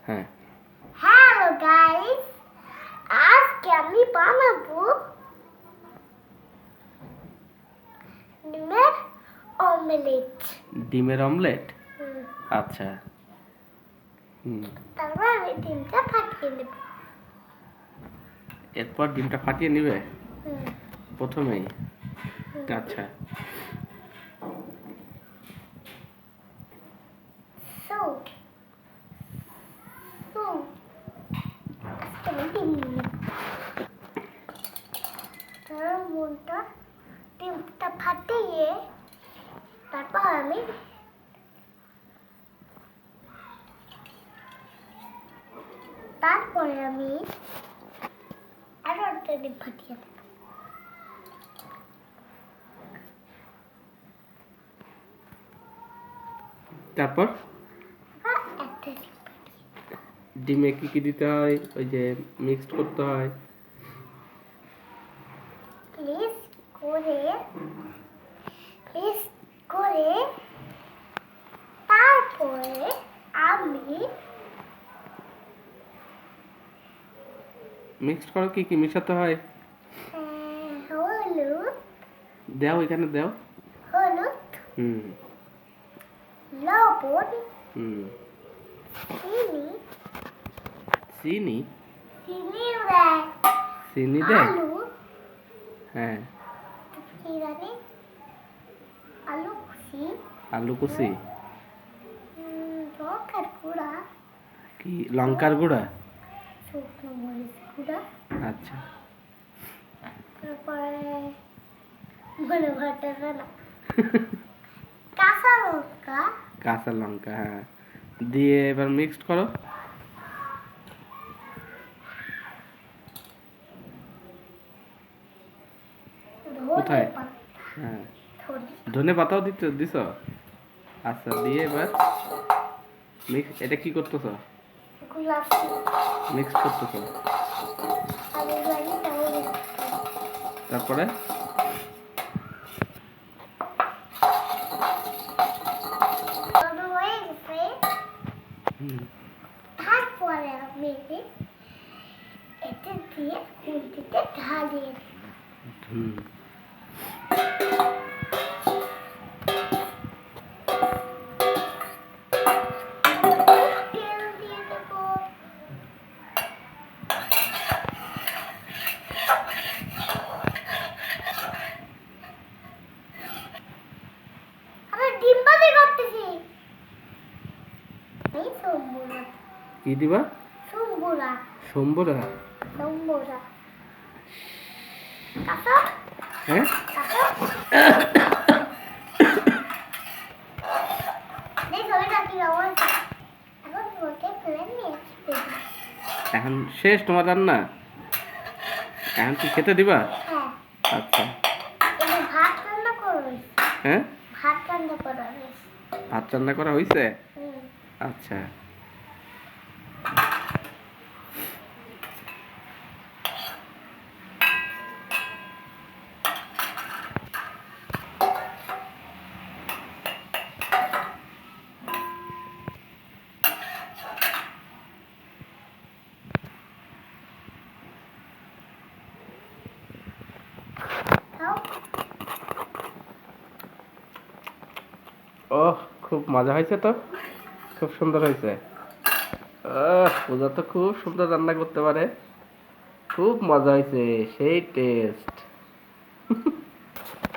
হ্যাঁ। Hello guys, আজকে আমি বানাবো ডিমের অমলেট। ডিমের অমলেট? আচ্ছা। তারপর আমি ডিমটা ফাটিয়ে নেব। এরপর ডিমটা ফাটিয়ে নিবে প্রথমেই? আচ্ছা। আজকে আমি ডিম নেব। ডিমটা ফাটিয়ে তারপর আমি আরো একটা ডিম ফাটিয়ে দেব। তারপর একটা ডিমে কি কি দিতে হয়? ওই যে মিক্সড করতে হয়। করে তারপরে আমি মিক্সড করো, কি কি মিশাতে হয়? হলুদ দাও, এখানে দাও। হলুদ, লবণ, চিনি চিনি চিনি দেয়, চিনি দেয়? আলু, হ্যাঁ। কি জানি, আলু কুচি, আলু কুচি, লঙ্কার গুঁড়া, কি লঙ্কার গুঁড়া? শুকনো মরিচ গুঁড়া, আচ্ছা। তারপরে মনে পড়তেছে না, কাঁচা লঙ্কা। কাঁচা লঙ্কা, হ্যাঁ। দিয়ে এবার মিক্সড করো। কোথায়? হ্যাঁ, ধনে পাতাও দিছ? আচ্ছা, দিয়ে এবার এটা কি করতেছ? মিক্স করতেছ। তারপরে তারপরে আমি এটা দিয়ে খুন্তিতে ঢালিয়ে তেল দিয়ে দেবো। আমি ডিম ভাজি করতেছি। এই সম্বুরা। কি দিবা? সম্বুরা। সম্বরা? সম্বুরা। কাঁচা? হ্যাঁ? কাঁচা? দেখো এটা কি অবস্থা। এখন তোমাকে ফেলে নিয়ে এখন শেষ তোমার রান্না? এখন কি খেতে দিবা? হ্যাঁ। আচ্ছা। এটা ভাত রান্না করবে। হ্যাঁ? ভাত রান্না করা হয়েছে। ভাত রান্না করা হয়েছে? আচ্ছা। ওহ, খুব মজা হয়েছে তো, খুব সুন্দর হয়েছে। পূজা তো খুব সুন্দর রান্না করতে পারে, খুব মজা হয়েছে, সেই টেস্ট।